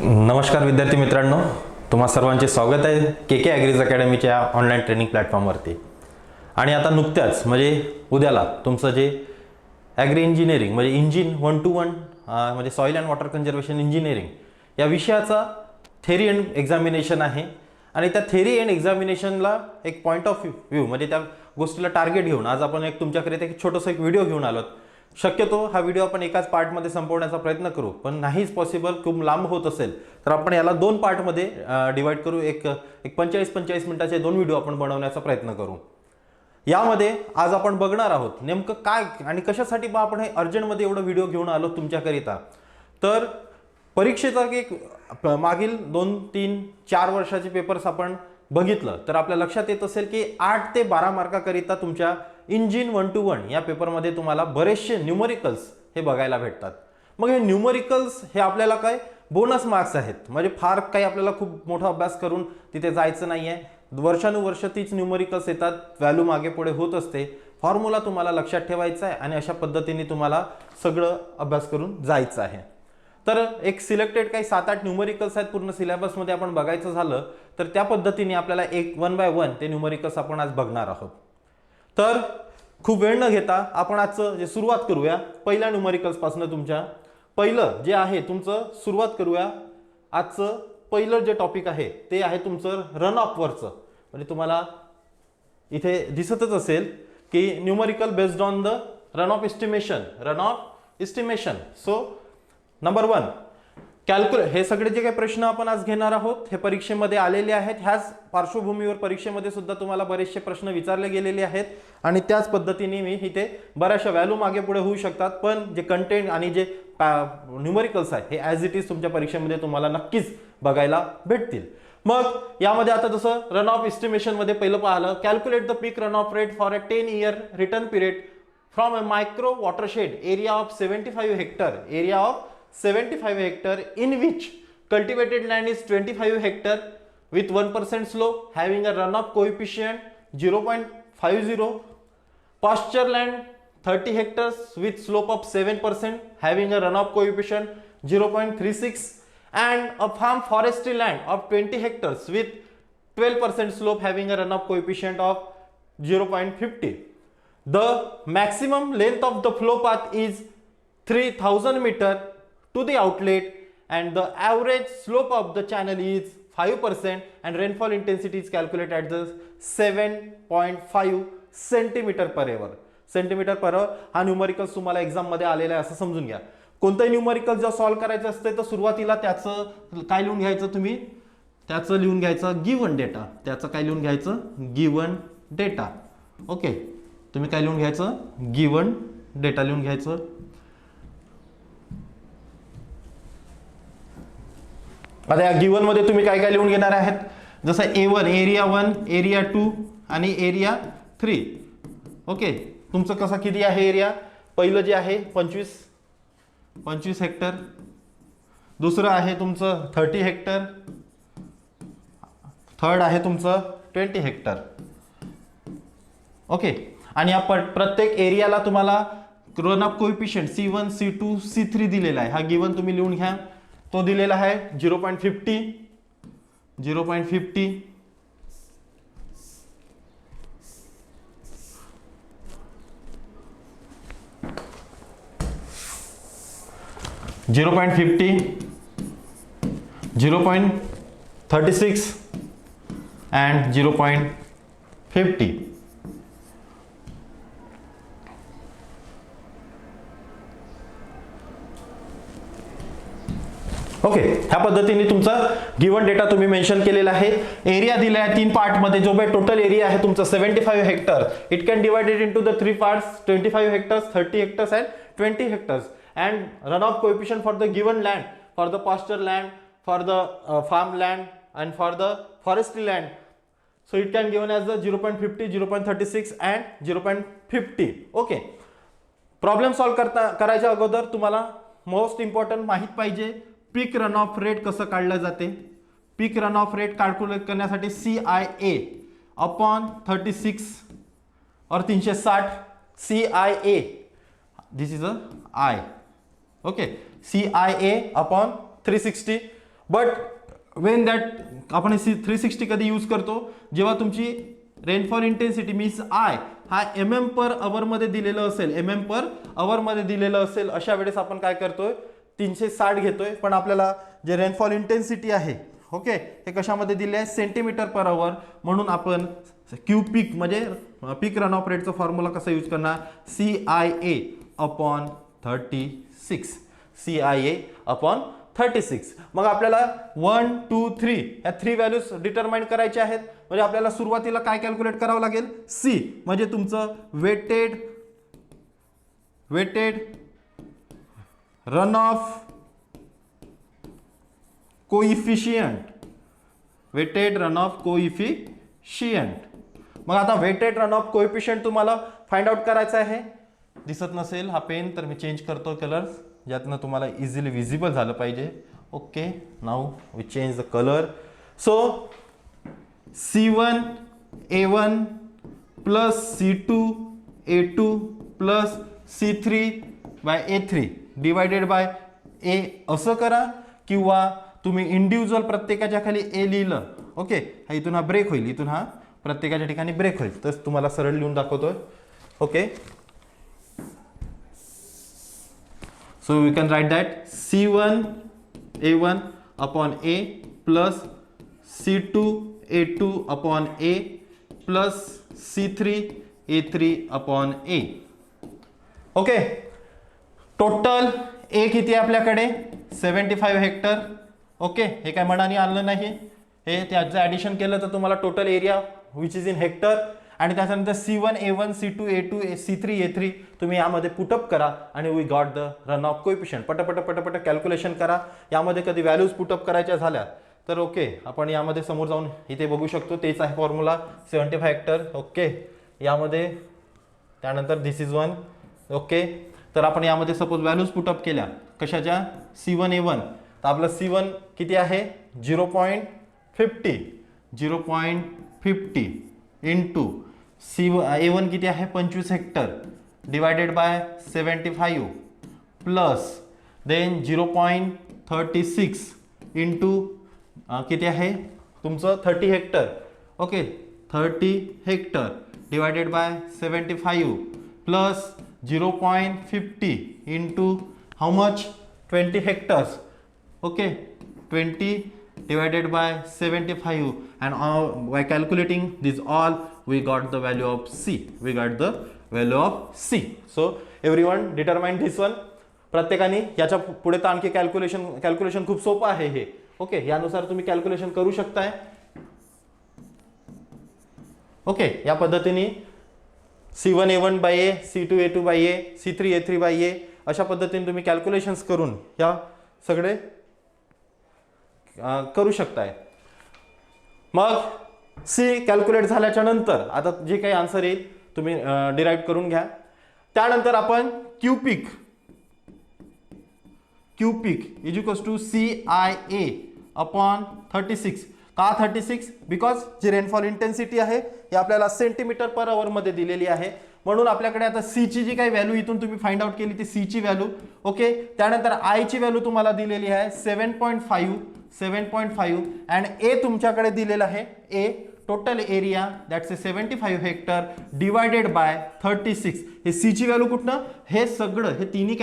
नमस्कार विद्यार्थी मित्रांनो, तुम्हा सर्वांचे स्वागत आहे के के ॲग्रीज अकॅडमीच्या ऑनलाईन ट्रेनिंग प्लॅटफॉर्मवरती. आणि आता नुकत्याच म्हणजे उद्याला तुमचं जे ॲग्री इंजिनिअरिंग म्हणजे इंजिन 1-to-1 म्हणजे soil and water conservation engineering या विषयाचा थेरी एंड एक्झामिनेशन आहे. आणि त्या थेरी एंड एक्झामिनेशनला एक पॉईंट ऑफ व्ह्यू म्हणजे त्या गोष्टीला टार्गेट घेऊन आज आपण छोटंसं एक व्हिडिओ घेऊन आलो. शक्यतो हा व्हिडिओ आपण एकाच पार्टमध्ये संपवण्याचा प्रयत्न करू, पण नाहीच पॉसिबल, खूप लांब होत असेल तर आपण याला 2 पार्टमध्ये डिवाइड करू. एक 45 मिनिटाचे 2 व्हिडिओ आपण बनवण्याचा प्रयत्न करू. यामध्ये आज आपण बघणार आहोत नेमकं काय आणि कशासाठी आपण हे अर्जंटमध्ये एवढं व्हिडिओ घेऊन आलो तुमच्याकरिता. तर परीक्षेचा एक मागील 2-3-4 वर्षाचे पेपर्स आपण बघितलं तर आपल्या लक्षात येत असेल की 8 ते 12 मार्काकरिता तुमच्या इंजिन 1-to-1 या पेपरमध्ये तुम्हाला बरेचसे न्यूमरिकल्स हे बघायला भेटतात. मग हे न्यूमरिकल्स हे आपल्याला काय बोनस मार्क्स आहेत, म्हणजे फार काही आपल्याला खूप मोठा अभ्यास करून तिथे जायचं नाही आहे. वर्षानुवर्ष तीच न्यूमरिकल्स येतात, व्हॅल्यू मागे पुढे होत असते, फॉर्म्युला तुम्हाला लक्षात ठेवायचा आहे आणि अशा पद्धतीने तुम्हाला सगळं अभ्यास करून जायचं आहे. तर एक सिलेक्टेड काही 7-8 न्यूमरिकल्स आहेत पूर्ण सिलेबसमध्ये आपण बघायचं झालं तर त्या पद्धतीने आपल्याला एक 1 बाय 1 ते न्यूमरिकल्स आपण आज बघणार आहोत. तर खूप वेळ न घेता आपण आजचं जे सुरुवात करूया पहिल्या न्यूमरिकल्स पासून. तुमच्या पहिलं जे आहे तुमचं सुरुवात करूया. आजचं पहिलं जे टॉपिक आहे ते आहे तुमचं रन ऑफ वरचं. म्हणजे तुम्हाला इथे दिसतच असेल की numerical based on the run of estimation. So number 1 calculate. हे सगळे जे काही प्रश्न आपण आज घेणार आहोत हे परीक्षेमध्ये आलेले आहेत. ह्याच पार्श्वभूमीवर परीक्षेमध्ये सुद्धा तुम्हाला बरेचसे प्रश्न विचारले गेलेले आहेत आणि त्याच पद्धतीने मी इथे बऱ्याचशा व्हॅल्यू मागे पुढे होऊ शकतात, पण जे कंटेंट आणि जे न्यूमरिकल्स आहेत हे ॲज इट इज तुमच्या परीक्षेमध्ये तुम्हाला नक्कीच बघायला भेटतील. मग यामध्ये आता जसं रन ऑफ एस्टिमेशन मध्ये पहिलं पाहिलं, calculate the peak run off rate for a 10-year return period from a micro watershed area of 75 hectare in which cultivated land is 25 hectare with 1% slope having a runoff coefficient 0.50, pasture land 30 hectares with slope of 7% having a runoff coefficient 0.36, and a farm forestry land of 20 hectares with 12% slope having a runoff coefficient of 0.50. The maximum length of the flow path is 3000 meter to the outlet and the average slope of the channel is 5% and rainfall intensity is calculated at the 7.5 centimeter per hour. Centimetre per आवर हा numericals तुम्हाला exam मध्ये आलेला आहे असं समजून घ्या. कोणताही numerical जर सॉल्व्ह करायचं असते तर सुरुवातीला त्याचं काय लिहून घ्यायचं तुम्ही, त्याचं लिहून घ्यायचं गिवन डेटा. त्याचं काय लिहून घ्यायचं, गिवन डेटा. ओके, तुम्ही काय लिहून घ्यायचं, गिवन डेटा लिहून घ्यायचं. आता या गिवन मध्ये तुम्ही काय काय लिहून घेणार आहेत, जसं A1 एरिया 1, एरिया 2 आणि एरिया 3. ओके, तुमचं कसं किती आहे एरिया, पहिलं जे आहे 25 हेक्टर, दुसरं आहे तुमचं 30 हेक्टर, थर्ड आहे तुमचं 20 हेक्टर. ओके, आणि या प्रत्येक एरियाला तुम्हाला run off coefficient C1, C2, C3 दिलेला आहे. हा गिवन तुम्ही लिहून घ्या. तो दिलेला आहे 0.50, 0.50, 0.36 and 0.50. ओके, ह्या पद्धतीने तुमचा गिवन डेटा तुम्ही मेन्शन केलेला आहे. एरिया दिला आहे 3 पार्ट मध्ये, जो टोटल एरिया आहे तुमचा 75 hectare. It can divided into the 3 parts, 25 hectares, 30 hectares and 20 hectares. And run off coefficient for the given land, for the pasture land, for the farm land and for the forestry land. So it can given as the 0.50, 0.36 and 0.50. Okay, problem solve करायच्या अगोदर तुम्हाला most important माहित पाहिजे पीक run off rate कसं काढलं जाते. पीक run off rate calculate करण्यासाठी CIA upon 36 और 360 CIA, this is a I. Okay, CIA upon 360 but Wien that आपण 360 कधी यूज करतो, जेव्हा तुमची रेनफॉल इंटेन्सिटी मीन्स आय हा MM पर आवर मध्ये दिलेलं असेल, MM पर आवर मध्ये दिलेलं असेल, अशा वेळेस आपण काय करतोय 360 घेतोय. पण आपल्याला जे रेनफॉल इंटेन्सिटी आहे ओके हे कशामध्ये दिले आहे, सेंटीमीटर पर आवर. म्हणून आपण क्यू पीक म्हणजे पीक रन ऑफ रेटचा फॉर्म्युला कसा यूज करणार, CIA अपॉन 36, CIA अपॉन 36. मग आपल्याला 1 2 3 या 3 व्हॅल्यूज डिटरमाइन करायचे आहेत. म्हणजे आपल्याला सुरुवातीला काय कॅल्क्युलेट करावं लागेल, C म्हणजे तुमचं weighted run off coefficient, weighted run off coefficient. मग आता वेटेड रन ऑफ कोइफिशियंट तुम्हाला फाइंड आउट करायचं आहे. दिसत नसेल हा पेन तर मी चेंज करतो कलर, ज्यातनं तुम्हाला इझिली विजिबल झालं पाहिजे. Okay, now we change the colour. So C1A1 plus C2A2 plus C3/A3 divided by A असं करा, किंवा तुम्ही इंडिव्हिज्युअल प्रत्येकाच्या खाली A लिहिलं. ओके, हा इथून हा ब्रेक होईल, इथून हा प्रत्येकाच्या ठिकाणी ब्रेक होईल. तर तुम्हाला सरळ लिहून दाखवतोय. Okay, so we can write that C1A1 upon A plus C2A2 upon A plus C3A3 upon A. Okay, total A किती आहे आपल्याकडे, 75 हेक्टर. ओके, हे काय मनाने आणलं नाही, हे त्याचं ॲडिशन केलं तर तुम्हाला total area which is in hectare. आणि त्याच्यानंतर C1A1 C2A2 C3A3 तुम्ही यामध्ये पुटअप करा आणि we got the run off coefficient. पटपट कॅल्क्युलेशन करा. यामध्ये कधी व्हॅल्यूज पुटअप करायच्या झाल्या तर ओके आपण यामध्ये समोर जाऊन इथे बघू शकतो, तेच आहे फॉर्म्युला 75 हेक्टर. ओके, यामध्ये त्यानंतर दिस इज 1. ओके, तर आपण यामध्ये सपोज व्हॅल्यूज पुटअप केल्या कशाच्या, C1A1 तर आपलं C1 किती आहे 0.50 इंटू A1 किती आहे 25 hectare divided by 75 plus then 0.36 into किती आहे तुमचं 30 hectare. Okay, 30 hectare divided by 75 plus 0.50 into how much 20 hectares. Okay, 20 divided by 75 and by calculating this all we got the value of C. We got the value of C. So everyone determine this one. प्रत्येकाने याच्या पुढे तर आणखी calculation खूप सोपं आहे हे. Okay, यानुसार तुम्ही कॅल्क्युलेशन करू शकताय. ओके, या पद्धतीने C1A1 by A, C2A2 by A, C3A3 by A अशा पद्धतीने तुम्ही कॅल्क्युलेशन्स करून या सगळे करू शकताय. मग C कॅल्क्युलेट झाल्याच्या नंतर आता जे काही आन्सर येईल तुम्ही डिराइव्ह करून घ्या. त्यानंतर आपण Q peak is equals to CIA upon 36. का 36? बिकॉज जी रेनफॉल इंटेन्सिटी आहे ही आपल्याला सेंटीमीटर पर आवर मध्ये दिलेली आहे. म्हणून आपल्याकडे आता C ची जी काही व्हॅल्यू इथून तुम्ही फाइंड आउट केली ती C ची व्हॅल्यू. ओके, त्यानंतर I ची व्हॅल्यू तुम्हाला दिलेली आहे 7.5 अँड A तुमच्याकडे दिलेला आहे A total area that's 75 hectare divided bye 36. हे C ची व्हॅल्यू कुठनं, हे सगळं हे तिन्ही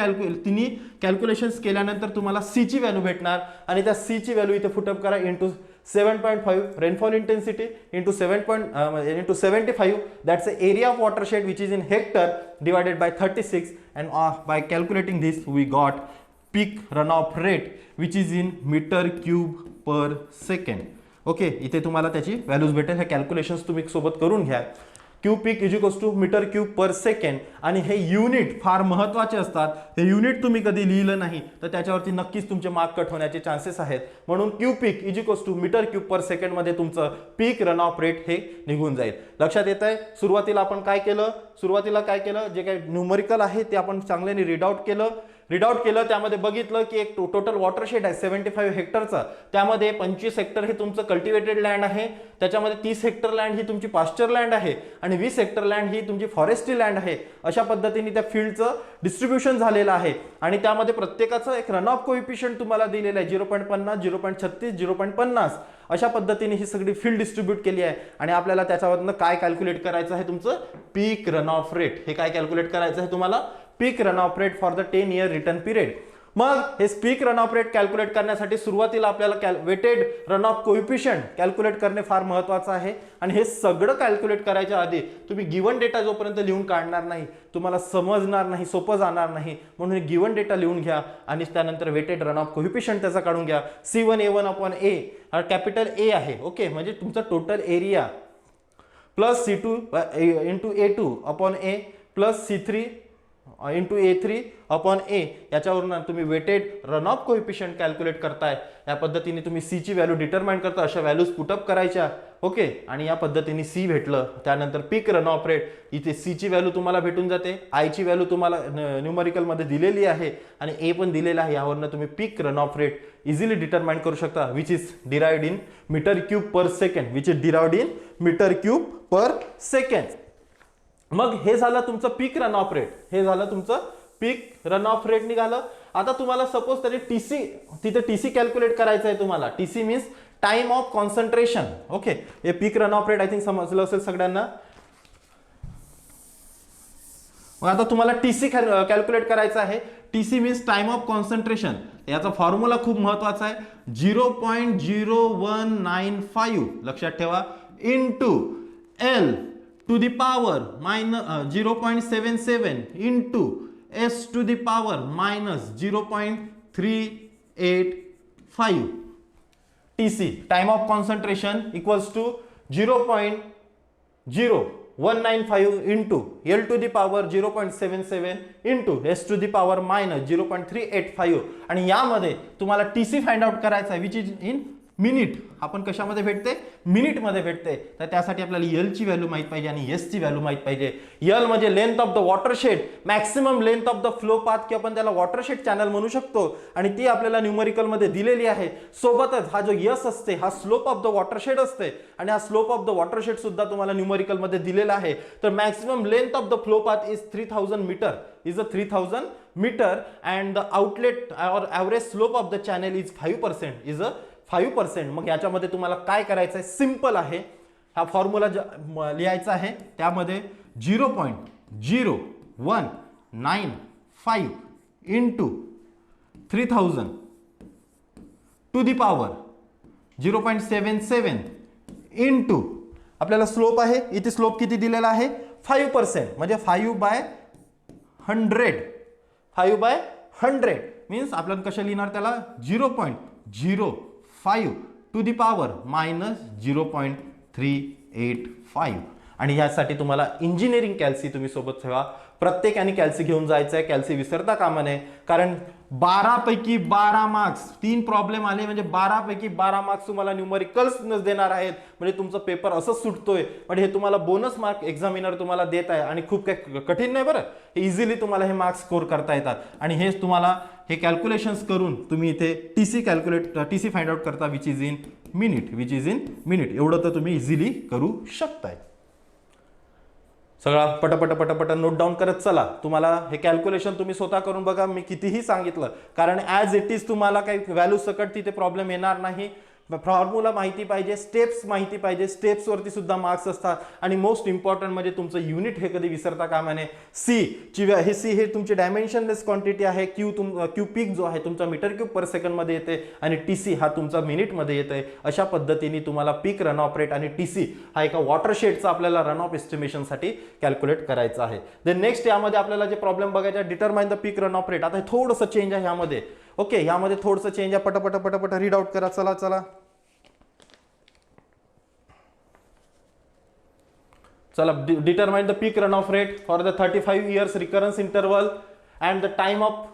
कॅल्क्युलेशन्स केल्यानंतर तुम्हाला C ची व्हॅल्यू भेटणार. आणि त्या C ची व्हॅल्यू इथे फुटअप करा into 7.5 rainfall intensity into 75 that's the area of watershed which is in hectare divided by 36 and by calculating this we got peak runoff rate which is in meter cube per second. Okay, इथे तुम्हाला त्याची values भेटेल. हे calculations तुम्ही सोबत करून घ्या. Q peak is equals to metre cube per second. आणि हे युनिट फार महत्त्वाचे असतात. हे युनिट तुम्ही कधी लिहिलं नाही तर त्याच्यावरती नक्कीच तुमचे मार्क कट होण्याचे चान्सेस आहेत. म्हणून Q peak is equals to metre cube per second मध्ये तुमचं पीक रन ऑफ रेट हे निघून जाईल. लक्षात येत आहे. सुरुवातीला आपण काय केलं, जे काही न्यूमरिकल आहे ते आपण चांगल्याने रीड आउट केलं. रीड आउट केलं, त्यामध्ये बघितलं की एक टोटल वॉटरशेड आहे 75 हेक्टरचा, त्यामध्ये 25 हेक्टर हे तुमचं कल्टिवेटेड लँड आहे, त्याच्यामध्ये 30 हेक्टर लँड ही तुमची पास्चर लँड आहे आणि 20 हेक्टर लँड ही तुमची फॉरेस्ट्री लँड आहे. अशा पद्धतीने त्या फील्डचं डिस्ट्रीब्युशन झालेलं आहे आणि त्यामध्ये प्रत्येकाचं एक रन ऑफ कोएफिशियंट तुम्हाला दिलेलं आहे 0.50, 0.36, 0.50. अशा पद्धतीने ही सगळी फील्ड डिस्ट्रीब्यूट केली आहे आणि आपल्याला त्याच्यावरनं काय कॅल्क्युलेट करायचं आहे, तुमचं पीक रन ऑफ रेट. हे काय कॅल्क्युलेट करायचं आहे तुम्हाला, peak run off rate for the 10 year return period. मग हे peak run off rate calculate करण्यासाठी सुरुवातीला आपल्याला weighted run off coefficient calculate करणे फार महत्त्वाचं आहे आणि हे सगळं कॅल्क्युलेट करायच्या आधी तुम्ही गिवन डेटा जोपर्यंत लिहून काढणार नाही तुम्हाला समजणार नाही, सोपं जाणार नाही. म्हणून हे गिवन डेटा लिहून घ्या आणि त्यानंतर वेटेड रन ऑफ कोएफिशियंट त्याचा काढून घ्या. C1A1/A हा कॅपिटल A आहे. ओके, म्हणजे तुमचा total area plus C2 into A2/A plus C3 into A3/A याच्यावरून तुम्ही weighted run off coefficient calculate करताय. या पद्धतीने तुम्ही C ची व्हॅल्यू डिटरमाइन करता, अशा व्हॅल्यूज पुटअप करायच्या. ओके, आणि या पद्धतीने C भेटलं, त्यानंतर पीक रन ऑफ रेट, इथे C ची व्हॅल्यू तुम्हाला भेटून जाते, I ची व्हॅल्यू तुम्हाला न्यूमरिकल मध्ये दिलेली आहे आणि A पण दिलेला आहे. यावरनं तुम्ही peak run off rate easily determine करू शकता, which is derived in metre cube per second, which is derived in metre cube per second. मग हे झालं तुमचं पीक रन ऑफ रेट, हे झालं तुमचं पीक रन ऑफ रेट निघालं. आता तुम्हाला सपोज तरी तिथे टीसी कॅल्क्युलेट करायचं आहे तुम्हाला. TC means time of concentration. Okay, हे peak run off rate I think समजलं असेल सगळ्यांना. मग आता तुम्हाला टीसी कॅल्क्युलेट करायचं आहे. TC means time of concentration. याचा फॉर्म्युला खूप महत्वाचा आहे, 0.0195 लक्षात ठेवा into L to the power minus 0.77 into S to the power minus 0.385. TC, time of concentration, equals to 0.0195 into L to the power 0.77 into S to the power minus 0.385. आणि यामध्ये तुम्हाला TC find out करायचा आहे, which is in minute. आपण कशामध्ये भेटते, minute मध्ये भेटते. तर त्यासाठी आपल्याला L ची व्हॅल्यू माहित पाहिजे आणि S ची व्हॅल्यू माहित पाहिजे. L म्हणजे length of the watershed, maximum length of the flow path, की आपण त्याला वॉटरशेड चॅनल म्हणू शकतो आणि ती आपल्याला न्यूमरिकल मध्ये दिलेली आहे. सोबतच हा जो S असते हा स्लोप ऑफ द वॉटरशेड असते आणि हा स्लोप ऑफ द वॉटरशेड सुद्धा तुम्हाला न्यूमरिकल मध्ये दिलेला आहे. तर maximum length of the flow path is 3000 metre, is a 3000 metre and the outlet और average slope of the channel is 5%, is a 5%. मग याच्यामध्ये तुम्हाला काय करायचं आहे, सिंपल आहे. हा फॉर्म्युला लिहायचा आहे, त्यामध्ये 0.0195 into 3000 to the power 0.77 into आपल्याला स्लोप आहे, इथे स्लोप किती दिलेला आहे 5%, म्हणजे 5/100. 5/100 मीन्स आपल्याला कसं लिहिणार त्याला 0.05 टू दी पॉवर मायनस 0.385. आणि यासाठी तुम्हाला इंजिनिअरिंग कॅल्सी तुम्ही सोबत ठेवा. प्रत्येकाने कॅल्सी घेऊन जायचं आहे, कॅल्सी विसरता कामा नये. कारण 12 पैकी 12 मार्क्स, 3 प्रॉब्लेम आले म्हणजे 12 पैकी 12 मार्क्स तुम्हाला न्यूमरिकल्स देणार आहेत. म्हणजे तुमचं पेपर असंच सुटतोय, म्हणजे हे तुम्हाला बोनस मार्क एक्झामिनर तुम्हाला देत आहे आणि खूप काही कठीण नाही बरं. हे इझिली तुम्हाला हे मार्क्स स्कोर करता येतात आणि हेच तुम्हाला हे कॅल्क्युलेशन्स करून तुम्ही इथे टीसी फाइंड आउट करता, विच इज इन मिनिट. एवढं तर तुम्ही इझिली करू शकताय. सगळा पटपट नोट डाऊन करत चला. तुम्हाला हे कॅल्क्युलेशन तुम्ही स्वतः करून बघा, मी कितीही सांगितलं, कारण ॲज इट इज तुम्हाला काही व्हॅल्यू सकट तिथे प्रॉब्लेम येणार नाही. फॉर्म्युला माहिती पाहिजे, स्टेप्स माहिती पाहिजे, स्टेप्सवरती सुद्धा मार्क्स असतात. आणि मोस्ट इम्पॉर्टंट म्हणजे तुमचं युनिट हे कधी विसरता कामा नये. सी हे तुमची डायमेन्शनलेस क्वांटिटी आहे. क्यू पीक जो आहे तुमचा मीटर क्यूब पर सेकंड मध्ये येते आणि टीसी हा तुमचा मिनिट मध्ये येते. अशा पद्धतीने तुम्हाला पीक रन ऑफ रेट आणि टीसी हा एका वॉटरशेडचा आपल्याला रन ऑफ एस्टिमेशनसाठी कॅल्क्युलेट करायचा आहे. देन नेक्स्ट यामध्ये आपल्याला जे प्रॉब्लेम बघायचा, determine the peak run off rate. आता थोडंसं चेंज आहे यामध्ये. ओके, यामध्ये थोडंसं चेंज आहे. पटपट रीड आउट करा. चला determine the peak runoff rate for the 35 years recurrence interval and the time of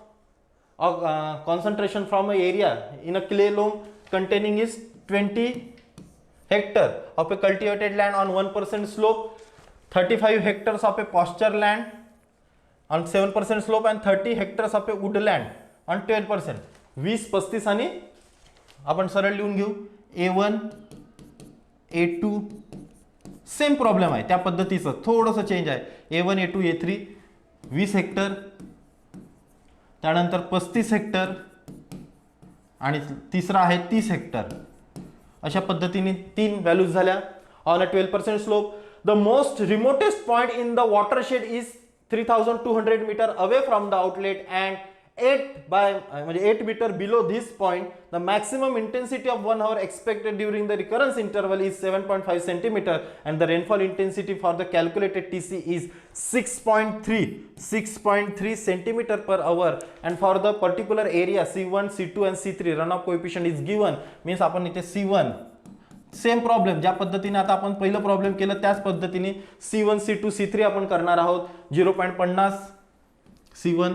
concentration from an area in a clay loam containing is 20 hectare of a cultivated land on 1% slope, 35 hectares of a pasture land, on 7% slope and 30 hectares of A Woodland on 12%. 20, 35 आणि आपण सरळ लिहून घेऊ A1 A2 same problem आहे त्या पद्धतीचं, थोडंसं change आहे. A1 A2 A3 20 हेक्टर, त्यानंतर 35 हेक्टर आणि तिसरा आहे 30 हेक्टर. अशा पद्धतीने 3 व्हॅल्यूज झाल्या. On a 12% slope the most remotest point in the watershed is 3200 metre away from the outlet and 8 metre below this point. The maximum intensity of 1 hour expected during the recurrence interval is 7.5 centimetre and the rainfall intensity for the calculated TC is 6.3 centimetre per hour and for the particular area C1, C2 and C3 run off coefficient is given. Means आपण इथे C1 same problem ज्या पद्धतीने आता आपण पहिलं problem केलं त्याच पद्धतीने C1, C2, C3 आपण करणार आहोत. 0.50 C1,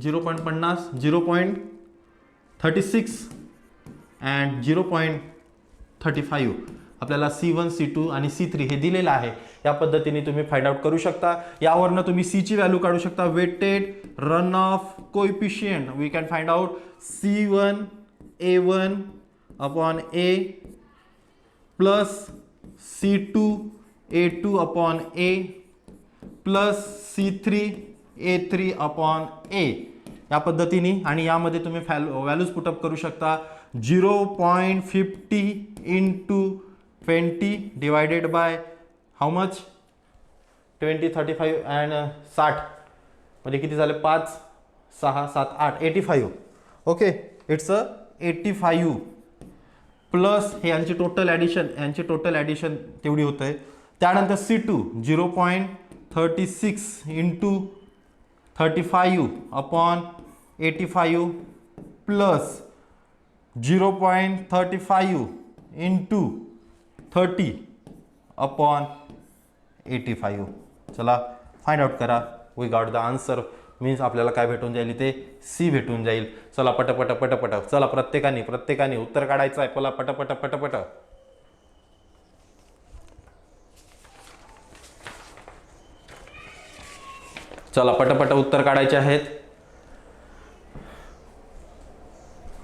0.50, 0.36 अँड 0.35 आपल्याला C1, C2 आणि C3 हे दिलेलं आहे. या पद्धतीने तुम्ही फाइंड आउट करू शकता. यावरनं तुम्ही C ची व्हॅल्यू काढू शकता. Weighted run off coefficient we can find out C1 A1 upon A plus C2 A2 upon A plus C3 A3 upon A. या पद्धतीने आणि यामध्ये तुम्ही व्हॅल्यूज पुटअप करू शकता. 0.50 into 20 divided by how much 20, 35 and 60 म्हणजे किती झाले 5, 6, 7, 8 85. ओके, इट्स 85 प्लस हे यांची टोटल ॲडिशन तेवढी होत आहे. त्यानंतर C2 0.36 into 35 upon 85 plus 0.35 into 30 upon 85. चला फाइंड आउट करा. We got the answer. Means आपल्याला काय भेटून जाईल इथे C भेटून जाईल. चला पटपट चला प्रत्येकाने उत्तर काढायचं आहे. चला पटपट चला पटपट उत्तर काढायचे आहेत.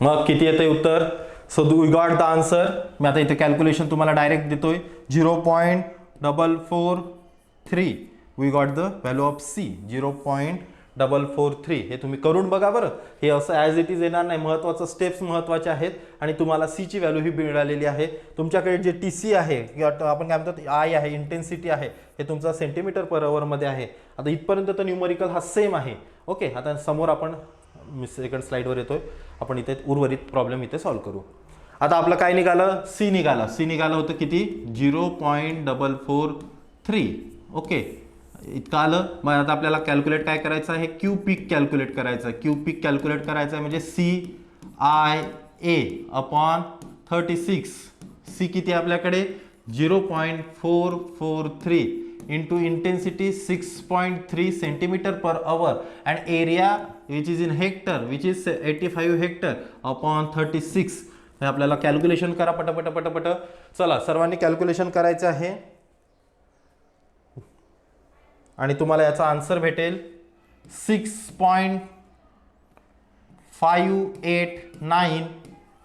मग किती येते उत्तर? So we got the answer. मी आता इथे कॅल्क्युलेशन तुम्हाला डायरेक्ट देतोय. 0.443 we got the value of C 0.443. हे तुम्ही करून बघा बरं. हे असं ॲज इट इज येणार नाही. महत्त्वाचं स्टेप्स महत्त्वाचे आहेत आणि तुम्हाला C ची व्हॅल्यू ही मिळालेली आहे. तुमच्याकडे जे TC आहे किंवा आपण काय म्हणतात I आहे इंटेन्सिटी आहे हे तुमचा सेंटीमीटर पर आवरमध्ये आहे. आता इथपर्यंत तर न्यूमरिकल हा सेम आहे. ओके, आता समोर आपण सेकंड स्लाइडवर येतोय. आपण इथे उर्वरित प्रॉब्लेम इथे सॉल्व्ह करू. आता आपलं काय निघालं? C निघालं होतं किती? 0.443. ओके, इतकं आलं. मग आता आपल्याला कॅल्क्युलेट काय करायचं आहे? क्यू पीक कॅल्क्युलेट करायचं आहे. म्हणजे CIA अपॉन 36. C किती आपल्याकडे? 0.443 into intensity 6.3 centimetre per hour and area which is in hectare which is 85 hectare upon 36. हे आपल्याला कॅल्क्युलेशन करा पटपट. चला सर्वांनी कॅल्क्युलेशन करायचं आहे आणि तुम्हाला याचा आन्सर भेटेल 6.589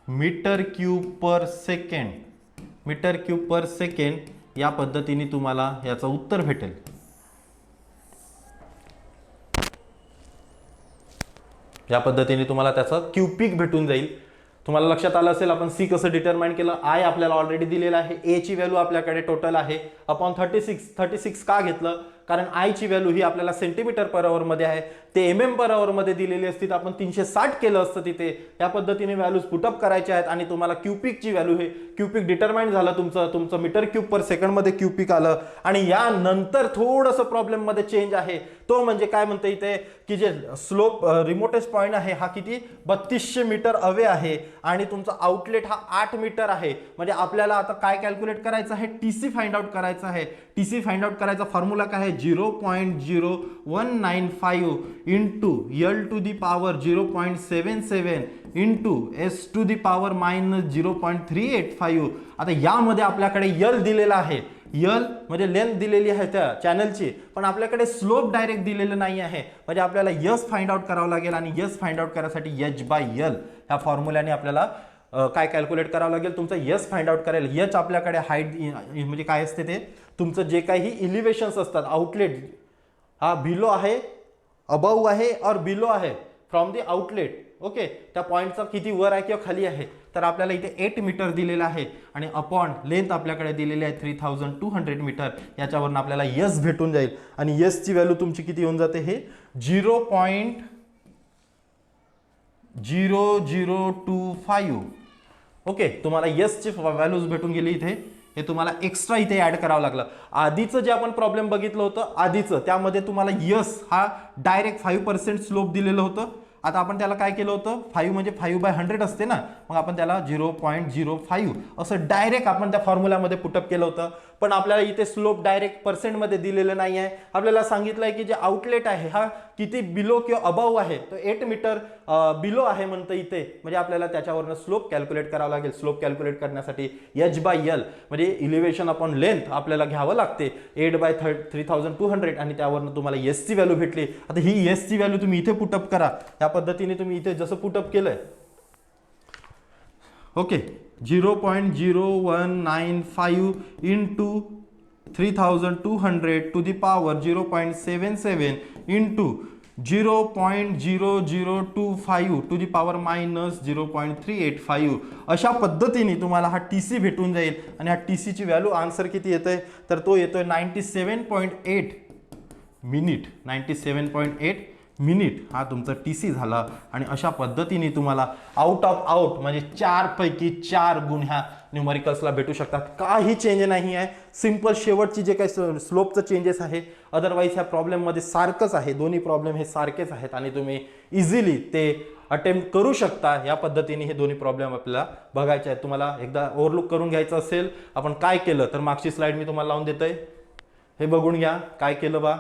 मीटर क्यूब पर सेकंड. या पद्धतीने तुम्हाला याचं उत्तर भेटेल. या पद्धतीने तुम्हाला त्याचं क्यूपिक भेटून जाईल. तुम्हाला लक्षात आलं असेल आपण C कसं डिटरमाइन केलं. I आपल्याला ऑलरेडी दिलेला आहे. A ची व्हॅल्यू आपल्याकडे टोटल आहे अपॉन 36 का घेतलं? कारण I ची व्हॅल्यू ही आपल्याला सेंटीमीटर पर आवर मध्ये आहे. ते MM पर आवर मध्ये दिलेली असती तर आपण 360 केलं असतं तिथे. या पद्धतीने व्हॅल्यूज पुटअप करायचे आहेत आणि तुम्हाला क्यूपिकची व्हॅल्यू हे क्यूपिक डिटरमाइन झालं. तुमचं मीटर क्यूब पर सेकंड मध्ये क्यूपिक आलं. आणि यानंतर थोडंसं प्रॉब्लेम मध्ये चेंज आहे. तो म्हणजे काय म्हणते इथे की जे स्लोप रिमोटेस्ट पॉइंट आहे हा किती 3200 मीटर अवे आहे आणि तुमचा आउटलेट हा 8 मीटर आहे. म्हणजे आपल्याला आता काय कॅल्क्युलेट करायचं आहे? TC फाइंड आउट करायचं आहे. TC फाइंड आउट करायचा फॉर्म्युला काय आहे? 0.0195 into L to the power 0.77 into S to the power -0.385. आता यामध्ये आपल्याकडे L दिलेला आहे. यल म्हणजे लेंथ दिलेली आहे त्या चॅनलची, पण आपल्याकडे स्लोप डायरेक्ट दिलेलं नाही आहे. म्हणजे आपल्याला यस फाइंड आउट करावं लागेल आणि यस फाइंड आउट करायसाठी h/l ह्या फॉर्म्युल्याने आपल्याला काय कॅल्क्युलेट करावं लागेल, तुमचं यस फाइंड आउट करायला. यच आपल्याकडे हाईट म्हणजे काय असते ते तुमचं जे काही इलिव्हेशन्स असतात, आउटलेट हा बिलो आहे, अबाऊ आहे और बिलो आहे फ्रॉम द आउटलेट. ओके, त्या पॉईंटचा किती वर आहे किंवा खाली आहे, तर आपल्याला इथे 8 मीटर दिलेला आहे आणि अपॉन लेंथ आपल्याकडे दिलेली आहे 3200 मीटर. याच्यावरून आपल्याला यस भेटून जाईल आणि यसची व्हॅल्यू तुमची किती येऊन जाते, हे 0.0025. ओके, तुम्हाला यसची व्हॅल्यूज भेटून गेली इथे. हे तुम्हाला एक्स्ट्रा इथे ऍड करावं लागलं. आधीचं जे आपण प्रॉब्लेम बघितलं होतं आधीचं, त्यामध्ये तुम्हाला यस हा डायरेक्ट 5% स्लोप दिलेलं होतं. आता आपण त्याला काय केलं होतं, 5 म्हणजे 5/100 असते ना, मग आपण त्याला 0.05 असं डायरेक्ट आपण त्या फॉर्म्युल्यामध्ये पुटअप केलं होतं. पण आपल्याला इथे स्लोप डायरेक्ट पर्सेंटमध्ये दिलेलं नाही आहे. आपल्याला सांगितलं आहे की जे आउटलेट आहे हा किती बिलो किंवा अबाव आहे, तो 8 मीटर बिलो आहे म्हणतं इथे. म्हणजे आपल्याला त्याच्यावरनं स्लोप कॅल्क्युलेट करावं लागेल. स्लोप कॅल्क्युलेट करण्यासाठी h/l म्हणजे इलिव्हेशन अपॉन लेंथ आपल्याला घ्यावं लागते 8/3200 आणि त्यावरनं तुम्हाला यसची व्हॅल्यू भेटली. आता ही यसची व्हॅल्यू तुम्ही इथे पुटअप करा. या पद्धतीने तुम्ही इथे जसं पुटअप केलंय, okay, 0.0195 into 3200 to the power 0.77 into 0.0025 to the power -0.385 अशा पद्धतीने तुम्हाला हा टीसी भेटून जाईल. आणि हा टीसीची व्हॅल्यू आन्सर किती येतोय, तर तो येतोय 97.8 मिनिट. 97.8 मिनिट हा तुमचा टीसी झाला. आणि अशा पद्धतीने तुम्हाला आउट ऑफ आउट म्हणजे 4 पैकी 4 गुण ह्या न्यूमरिकल्सला भेटू शकतात. काही चेंज नाही आहे. सिंपल शेवटची जे काही स्लोपचं चेंजेस आहे, अदरवाईज ह्या प्रॉब्लेममध्ये सारखंच आहे. दोन्ही प्रॉब्लेम हे सारखेच आहेत आणि तुम्ही इझिली ते अटेम्प्ट करू शकता. या पद्धतीने हे दोन्ही प्रॉब्लेम आपल्याला बघायचे आहेत. तुम्हाला एकदा ओव्हरलुक करून घ्यायचं असेल आपण काय केलं, तर मागची स्लाइड मी तुम्हाला लावून देतोय, हे बघून घ्या काय केलं बा.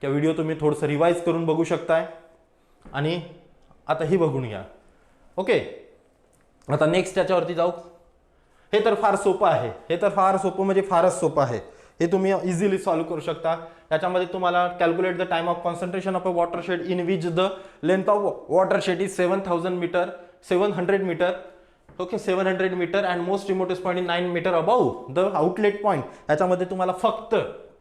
त्या व्हिडिओ तुम्ही थोडंसं रिवाइज करून बघू शकताय आणि आता ही बघून घ्या. ओके, आता नेक्स्ट त्याच्यावरती जाऊ. हे तर फार सोपं आहे. हे तर फार सोपं म्हणजे फारच सोपं आहे. हे तुम्ही इझिली सॉल्व्ह करू शकता. त्याच्यामध्ये तुम्हाला calculate the time of concentration of a watershed in which the length of watershed is 700 metre. Okay, 700 metre and most remotest point in 9 metre above the outlet point. याच्यामध्ये तुम्हाला फक्त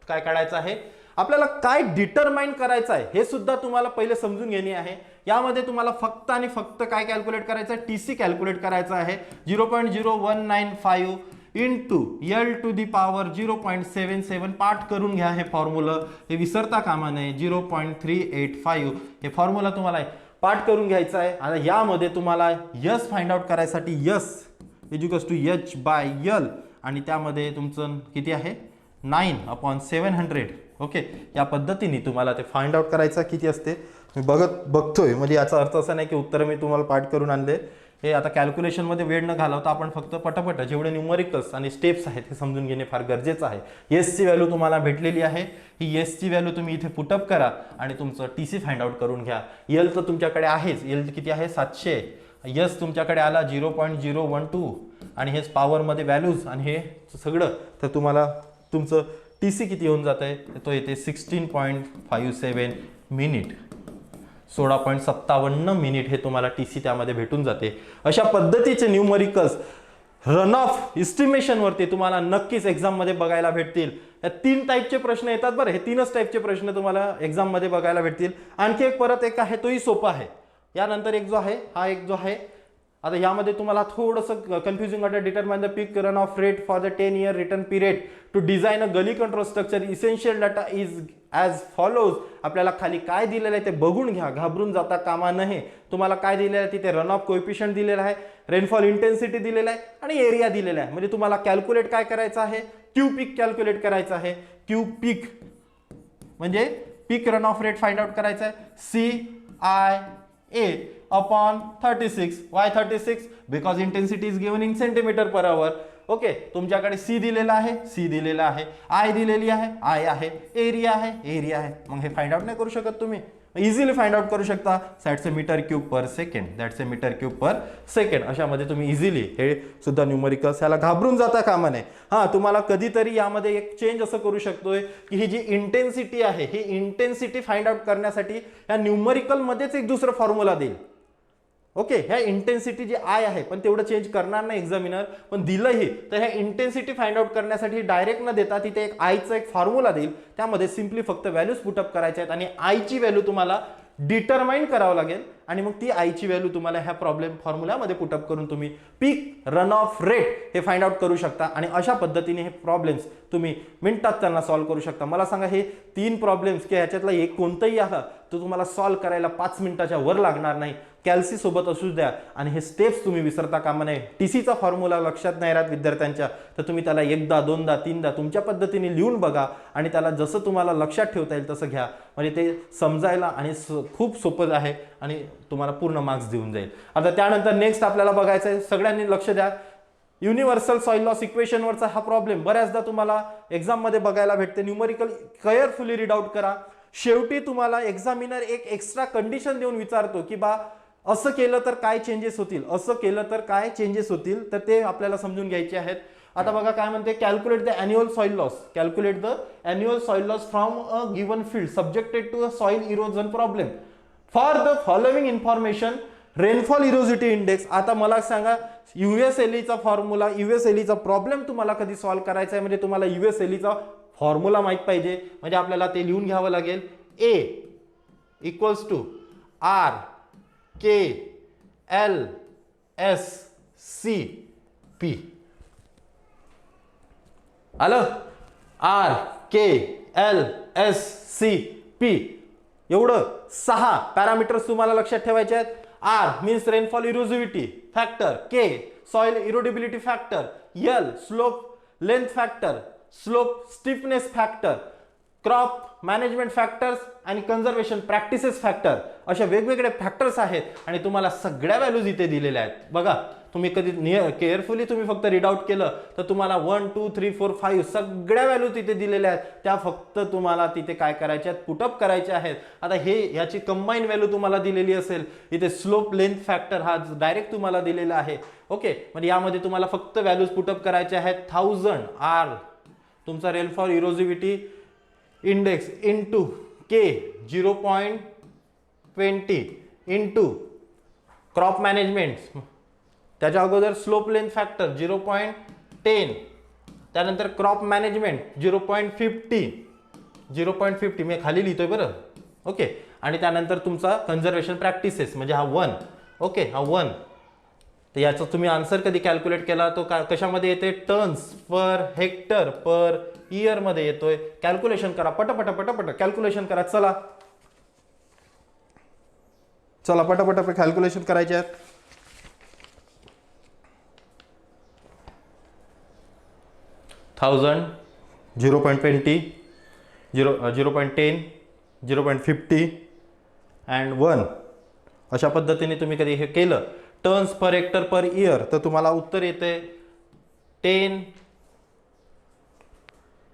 काय काढायचं आहे, आपल्याला काय डिटरमाइन करायचं आहे हे सुद्धा तुम्हाला पहिले समजून घेणे आहे. यामध्ये तुम्हाला फक्त आणि फक्त काय कॅल्क्युलेट करायचं आहे, टीसी कॅल्क्युलेट करायचं आहे. 0.0195 into L to the power 0.77. पाठ करून घ्या हे फॉर्म्युला, हे विसरता कामा नये. 0.385 हे फॉर्म्युला तुम्हाला पाठ करून घ्यायचा आहे. आता यामध्ये तुम्हाला यस फाइंड आउट करायसाठी यस इक्वल्स टू h/l आणि त्यामध्ये तुमचं किती आहे 9/700. ओके, या पद्धतीने तुम्हाला ते फाइंड आउट करायचं किती असते मी बघतोय. म्हणजे याचा अर्थ असा नाही की उत्तर मी तुम्हाला पाठ करून आणले. हे आता कॅल्क्युलेशनमध्ये वेळ न घालवता आपण फक्त पटापट जेवढे न्यूमरिकल्स आणि स्टेप्स आहेत हे समजून घेणे फार गरजेचं आहे. येसची व्हॅल्यू तुम्हाला भेटलेली आहे. ही येसची व्हॅल्यू तुम्ही इथे पुटअप करा आणि तुमचं टीसी फाइंड आउट करून घ्या. एल तर तुमच्याकडे आहेच. एल किती आहे 700. यस तुमच्याकडे आला 0.012 आणि हेच पॉवरमध्ये व्हॅल्यूज आणि हे सगळं. तर तुम्हाला तुमचं टीसी किती येऊन जात आहे, तो येते 16.57 मिनिट. 16.57 मिनिट हे तुम्हाला टीसी त्यामध्ये भेटून जाते. अशा पद्धतीचे न्यूमरिकल्स रन ऑफ इस्टिमेशनवरती तुम्हाला नक्कीच एक्झाममध्ये बघायला भेटतील. या 3 टाईपचे प्रश्न येतात बरं. हे 3च टाईपचे प्रश्न तुम्हाला एक्झाममध्ये बघायला भेटतील. आणखी एक परत एक आहे, तोही सोपा आहे. यानंतर एक जो आहे हा एक जो आहे, आता यामध्ये तुम्हाला थोडंसं कन्फ्युजिंग वाटतं. Determine the peak run off rate for the 10 year return period to design a gully control structure. Essential data is as follows. आपल्याला खाली काय दिलेलं आहे ते बघून घ्या, घाबरून जाता कामा नये. तुम्हाला काय दिलेलं आहे तिथे रन ऑफ कोएफिशियंट दिलेला आहे, रेनफॉल इंटेन्सिटी दिलेला आहे आणि एरिया दिलेला आहे. म्हणजे तुम्हाला कॅल्क्युलेट काय करायचं आहे, क्यू पीक कॅल्क्युलेट करायचं आहे. क्यू पीक म्हणजे peak run off rate find out करायचं आहे. CIA upon 36. Why 36? Because intensity is given in centimeter per hour. Okay, तुमच्याकडे C दिलेला आहे, C दिलेला आहे, I दिलेली आहे, I आहे, एरिया आहे, एरिया आहे. मग हे फाइंड आउट नाही करू शकत तुम्ही. इझिली फाइंड आउट करू शकता. That's a metre cube per second, that's a metre cube per second. अशामध्ये तुम्ही इझिली हे सुद्धा न्यूमरिकल्स याला घाबरून जाता कामा नये. हां, तुम्हाला कधीतरी यामध्ये एक चेंज असं करू शकतोय की ही जी इंटेन्सिटी आहे, ही इंटेन्सिटी फाइंड आउट करण्यासाठी या न्यूमरिकलमध्येच एक दुसरं फॉर्म्युला देईल. ओके, ह्या इंटेन्सिटी जी आय आहे पण तेवढं चेंज करणार नाही एक्झामिनर, पण दिलंही तर ह्या इंटेन्सिटी फाइंड आउट करण्यासाठी डायरेक्ट न देता तिथे एक आयचा एक फॉर्म्युला देईल. त्यामध्ये सिम्पली फक्त व्हॅल्यूज पुटअप करायचे आहेत आणि आयची व्हॅल्यू तुम्हाला डिटरमाइन करावं लागेल आणि मग ती आयची व्हॅल्यू तुम्हाला ह्या प्रॉब्लेम फॉर्म्युल्यामध्ये पुटअप करून तुम्ही पीक रन ऑफ रेट हे फाइंड आउट करू शकता. आणि अशा पद्धतीने हे प्रॉब्लेम्स तुम्ही मिनिटात त्यांना सॉल्व्ह करू शकता. मला सांगा, हे 3 प्रॉब्लेम्स की ह्याच्यातला एक कोणतंही आला तो तुम्हाला सॉल्व्ह करायला 5 मिनिटाच्या वर लागणार नाही. कॅल्सी सोबत असू द्या आणि हे स्टेप्स तुम्ही विसरता कामा नये. टीसीचा फॉर्म्युला लक्षात नाही राहत विद्यार्थ्यांच्या, तर तुम्ही त्याला एकदा, दोनदा, तीनदा तुमच्या पद्धतीने लिहून बघा आणि त्याला जसं तुम्हाला लक्षात ठेवता येईल तसं घ्या. म्हणजे ते समजायला आणि खूप सोपं आहे आणि तुम्हाला पूर्ण मार्क्स देऊन जाईल. आता त्यानंतर नेक्स्ट आपल्याला बघायचं आहे, सगळ्यांनी लक्ष द्या. युनिव्हर्सल सॉइल लॉस इक्वेशनवरचा हा प्रॉब्लेम बऱ्याचदा तुम्हाला एक्झाममध्ये बघायला भेटते. न्यूमरिकल केअरफुली रीड आउट करा. शेवटी तुम्हाला एक्झामिनर एक एक्स्ट्रा कंडिशन देऊन विचारतो की बा असं केलं तर काय चेंजेस होतील, असं केलं तर काय चेंजेस होतील, तर ते आपल्याला समजून घ्यायचे आहेत. आता बघा काय म्हणते, calculate the annual soil loss, calculate the annual soil loss from a given field subjected to a soil erosion problem for the following information. Rainfall erosivity index. आता मला सांगा, युएसएलईचा फॉर्म्युला, युएसएलईचा प्रॉब्लेम तुम्हाला कधी सॉल्व्ह करायचा आहे म्हणजे तुम्हाला युएसएलईचा फॉर्म्युला माहित पाहिजे. म्हणजे आपल्याला ते लिहून घ्यावं लागेल. A equals to R K L S C P. आलं? R K L S C P. एवढं 6 पॅरामीटर्स तुम्हाला लक्षात ठेवायचे आहेत. R means rainfall erosivity factor, K soil erodibility factor, L slope length factor, slope stiffness factor, crop management factors आणि conservation practices factor. अशा वेगवेगळे factors आहेत आणि तुम्हाला सगळ्या व्हॅल्यूज इथे दिलेल्या आहेत. बघा, तुम्ही कधी केअरफुली तुम्ही फक्त रीड आउट केलं तर तुम्हाला 1 2 3 4 5 सगळ्या व्हॅल्यू तिथे दिलेल्या आहेत. त्या फक्त तुम्हाला तिथे काय करायच्या आहेत, पुटअप करायच्या आहेत. आता हे याची कंबाईन व्हॅल्यू तुम्हाला दिलेली असेल. इथे स्लोप लेंथ फॅक्टर हा डायरेक्ट तुम्हाला दिलेला आहे. ओके, म्हणजे यामध्ये तुम्हाला फक्त व्हॅल्यूज पुटअप करायच्या आहेत. 1000 आर तुमचा रेनफॉल इरोसिव्हिटी इंडेक्स इंटू के 0.20 इंटू क्रॉप मॅनेजमेंट, त्याच्या अगोदर स्लोप लेंथ फॅक्टर 0.10, त्यानंतर क्रॉप मॅनेजमेंट 0.50 मी खाली लिहितोय बरं. ओके, आणि त्यानंतर तुमचा कन्झर्वेशन प्रॅक्टिसेस म्हणजे हा 1. ओके, हा 1. तर याचा तुम्ही आन्सर कधी कॅल्क्युलेट केला तो कशामध्ये येते, tonnes per hectare per year मध्ये येतोय. कॅल्क्युलेशन करा, पटापट पटापट कॅल्क्युलेशन करा. चला चला पटापट कॅल्क्युलेशन करायचे आहेत. Thousand 0.20 0.10 0.50 and 1. अशा पद्धतीने तुम्ही कधी हे केलं turns per hectare per year तर तुम्हाला उत्तर येते 10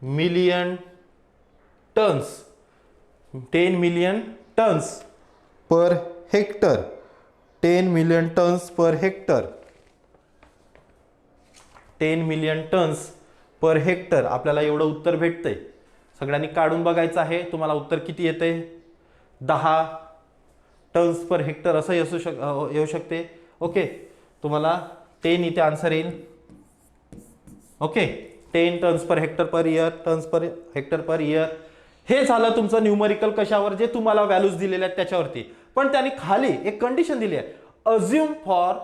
million tonnes. 10 million tonnes per hectare. 10 million tonnes per hectare. 10 million tonnes per hectare आपल्याला एवढं उत्तर भेटतंय. सगळ्यांनी काढून बघायचं आहे. तुम्हाला उत्तर किती येते, 10 टन्स पर हेक्टर असं येऊ शकते. ओके, तुम्हाला 10 इथे आन्सर येईल. Okay, 10 tonnes per hectare per year, tonnes per hectare per year. हे झालं तुमचं न्यूमरिकल कशावर, जे तुम्हाला व्हॅल्यूज दिलेल्या आहेत त्याच्यावरती. पण त्यांनी खाली एक कंडिशन दिली आहे, अज्युम फॉर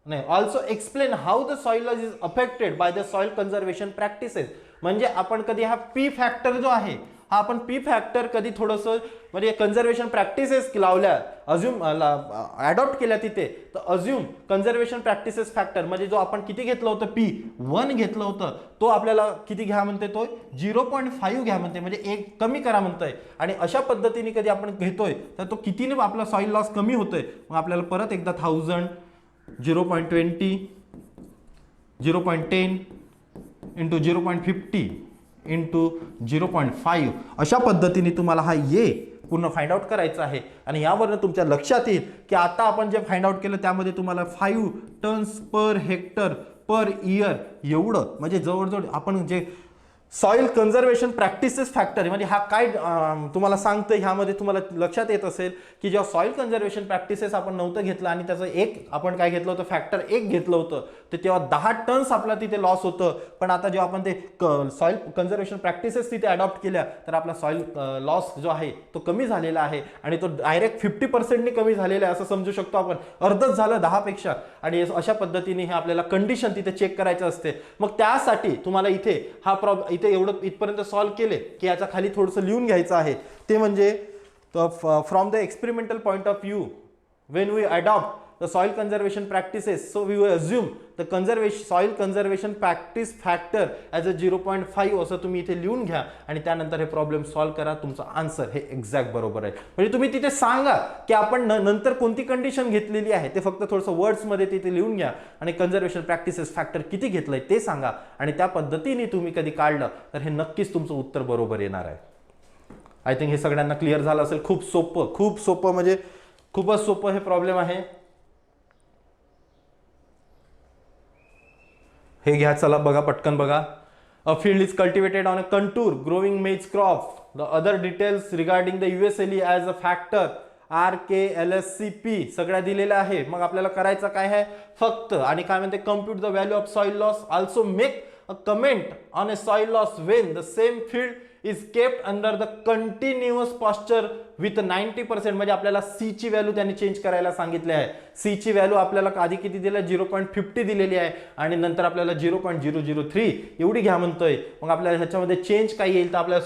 नाही also explain how the soil loss is affected by the soil conservation practices. म्हणजे आपण कधी हा पी फॅक्टर जो आहे हा आपण पी फॅक्टर कधी थोडंसं म्हणजे कन्झर्वेशन प्रॅक्टिसेस लावल्या, अज्युम अडॉप्ट केल्या तिथे, तर अज्युम कन्झर्वेशन प्रॅक्टिसेस फॅक्टर म्हणजे जो आपण किती घेतलं होतं, P1 घेतलं होतं, तो आपल्याला किती घ्या म्हणते, तो 0.5 घ्या म्हणते, म्हणजे एक कमी करा म्हणतोय. आणि अशा पद्धतीने कधी आपण घेतोय तर तो कितीने आपला सॉइल लॉस कमी होतोय. मग आपल्याला परत एकदा 1000 0.20 0.10 इंटू 0.50 इंटू 0.5 अशा पद्धतीने तुम्हाला हा ये पूर्ण फाइंड आउट करायचं आहे आणि यावरनं तुमच्या लक्षात येईल की आता आपण जे फाइंड आउट केलं त्यामध्ये तुम्हाला 5 tonnes per hectare per year एवढं, म्हणजे जवळजवळ आपण जे सॉइल कन्झर्वेशन प्रॅक्टिसेस फॅक्टर म्हणजे हा काय तुम्हाला सांगतं, ह्यामध्ये तुम्हाला लक्षात येत असेल की जेव्हा सॉइल कन्झर्वेशन प्रॅक्टिसेस आपण नव्हतं घेतलं आणि त्याचं एक आपण काय घेतलं होतं, फॅक्टर 1 घेतलं होतं, तर तेव्हा 10 टन्स आपला तिथे लॉस होतं. पण आता जेव्हा आपण ते सॉइल कन्झर्वेशन प्रॅक्टिसेस तिथे अडॉप्ट केल्या तर आपला सॉइल लॉस जो आहे तो कमी झालेला आहे आणि तो डायरेक्ट 50% कमी झालेला आहे असं समजू शकतो आपण. अर्धच झालं 10 पेक्षा. आणि अशा पद्धतीने हे आपल्याला कंडिशन तिथे चेक करायचं असते. मग त्यासाठी तुम्हाला इथे हा प्रॉब्लेम इथे एवढं इथपर्यंत सॉल्व्ह केले की याच्या खाली थोडंसं लिहून घ्यायचं आहे. ते म्हणजे from the experimental point of view when we adopt the soil conservation practices, so we will assume the soil conservation practice factor as a 0.5 असं तुम्ही इथे लिहून घ्या आणि त्यानंतर हे प्रॉब्लेम सॉल्व्ह करा. तुमचा आन्सर हे एक्झॅक्ट बरोबर आहे. म्हणजे तुम्ही तिथे सांगा की आपण नंतर कोणती कंडिशन घेतलेली आहे ते फक्त थोडंसं वर्ड्समध्ये तिथे लिहून घ्या आणि कन्झर्वेशन प्रॅक्टिसेस फॅक्टर किती घेतलंय ते सांगा आणि त्या पद्धतीने तुम्ही कधी काढलं तर हे नक्कीच तुमचं उत्तर बरोबर येणार आहे. आय थिंक हे सगळ्यांना क्लिअर झालं असेल. खूप सोपं म्हणजे खूपच सोपं हे प्रॉब्लेम आहे. हे घ्या, चला बघा, पटकन बघा. A field is cultivated on a contour growing maize crop. The other details regarding the USLE as a factor RKLSCP सगळ्या दिलेल्या आहे. मग आपल्याला करायचं काय आहे फक्त, आणि काय म्हणते, compute the value of soil loss. Also make a comment on a soil loss when the same field is kept under the continuous posture with 90%. म्हणजे आपल्याला C ची व्हॅल्यू त्यांनी चेंज करायला सांगितले आहे. C ची व्हॅल्यू आपल्याला आधी किती दिली, 0.50 दिलेली आहे आणि नंतर आपल्याला 0.003 एवढी घ्या म्हणतोय. मग आपल्याला ह्याच्यामध्ये चेंज काय येईल तर आपल्याला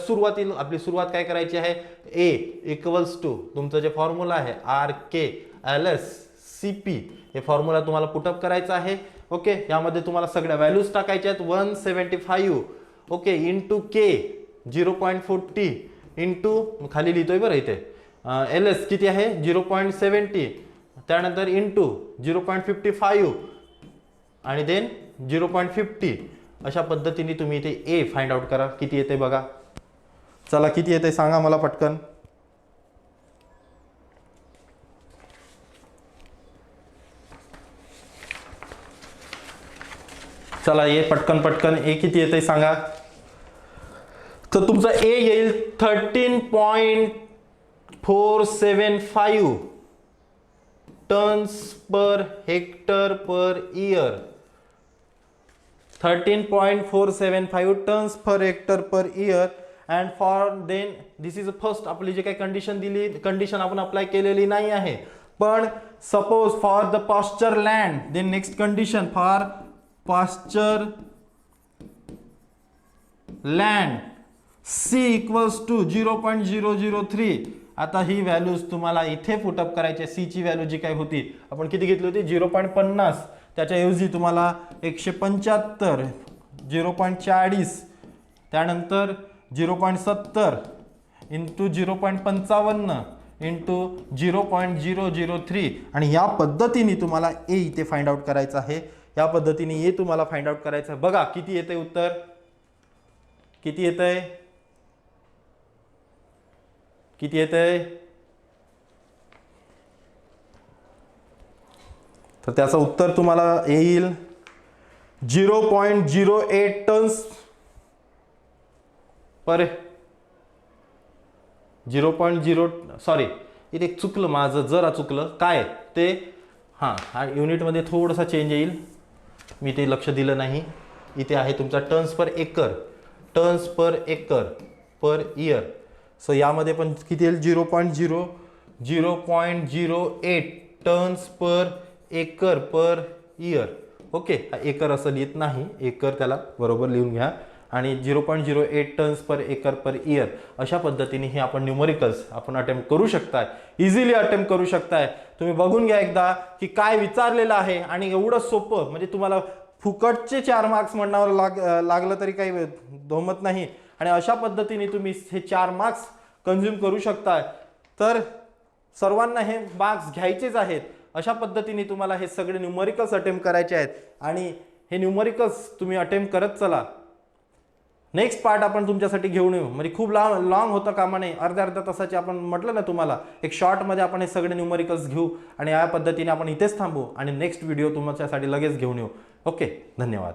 आपली सुरुवात काय करायची आहे, A इक्वल्स टू तुमचं जे फॉर्म्युला आहे RKLSCP हे फॉर्म्युला तुम्हाला पुटअप करायचा आहे. ओके, यामध्ये तुम्हाला सगळ्या व्हॅल्यूज टाकायच्या आहेत. 175 ओके इंटू K 0.40 इंटू खाली लिहितोय बरं इथे LS किती आहे 0.70, त्यानंतर इंटू 0.55 आणि देन 0.50. अशा पद्धतीने तुम्ही इथे A फाइंड आउट करा किती येते बघा. चला किती येते सांगा मला पटकन. चला ये पटकन A किती येते सांगा. तर तुमचा A येईल 13.475 tonnes per hectare per year. 13.475 tonnes per hectare per year. And for then this is first आपली जे काही कंडिशन दिली, कंडिशन आपण अप्लाय केलेली नाही आहे. पण suppose for the pasture land, then next condition for pasture land C equals to 0.003. आता ही व्हॅल्यूज तुम्हाला इथे पुटअप करायची. C ची व्हॅल्यू जी काय होती आपण किती घेतली होती 0.50, त्याच्याऐवजी तुम्हाला 175, 0.40, त्यानंतर 0.70 इंटू 0.55 इंटू 0.003 आणि या पद्धतीने तुम्हाला A इथे फाइंड आउट करायचं आहे. या पद्धतीने A तुम्हाला फाइंड आउट करायचं आहे. बघा किती येते उत्तर, किती येतंय, किती येतंय. तर त्याचं उत्तर तुम्हाला येईल 0.08 टन्स पर 0.0 सॉरी इथे चुकलं माझं, जरा चुकलं काय ते. हा युनिटमध्ये थोडासा चेंज येईल, मी ते लक्ष दिलं नाही. इथे आहे तुमचा tons per acre, tons per acre per year. So यामध्ये पण किती येईल 0.08 tons per acre per year. Okay, acre असं लिहित नाही, एकर त्याला बरोबर लिहून घ्या. आणि 0.08 tons per acre per year अशा पद्धतीने हे आपण न्यूमरिकल्स आपण अटेम्प्ट करू शकताय, इझिली अटेम्प्ट करू शकताय. तुम्ही बघून घ्या एकदा की काय विचारलेलं आहे आणि एवढं सोपं, म्हणजे तुम्हाला फुकटचे 4 मार्क्स म्हणावं लागलं तरी काही दोमत नाही. आणि अशा पद्धतीने तुम्ही हे 4 मार्क्स कंझ्युम करू शकताय. तर सर्वांना हे मार्क्स घ्यायचेच आहेत. अशा पद्धतीने तुम्हाला हे सगळे न्यूमरिकल्स अटेम्प्ट करायचे आहेत आणि हे न्यूमरिकल्स तुम्ही अटेम्प्ट करत चला. नेक्स्ट पार्ट आपण तुमच्यासाठी घेऊन येऊ. म्हणजे खूप लॉंग होतं कामा नये, अर्ध्या तासाची आपण म्हटलं ना तुम्हाला, एक शॉर्टमध्ये आपण हे सगळे न्यूमरिकल्स घेऊ आणि या पद्धतीने आपण इथेच थांबू आणि नेक्स्ट व्हिडिओ तुमच्यासाठी लगेच घेऊन येऊ. ओके, धन्यवाद.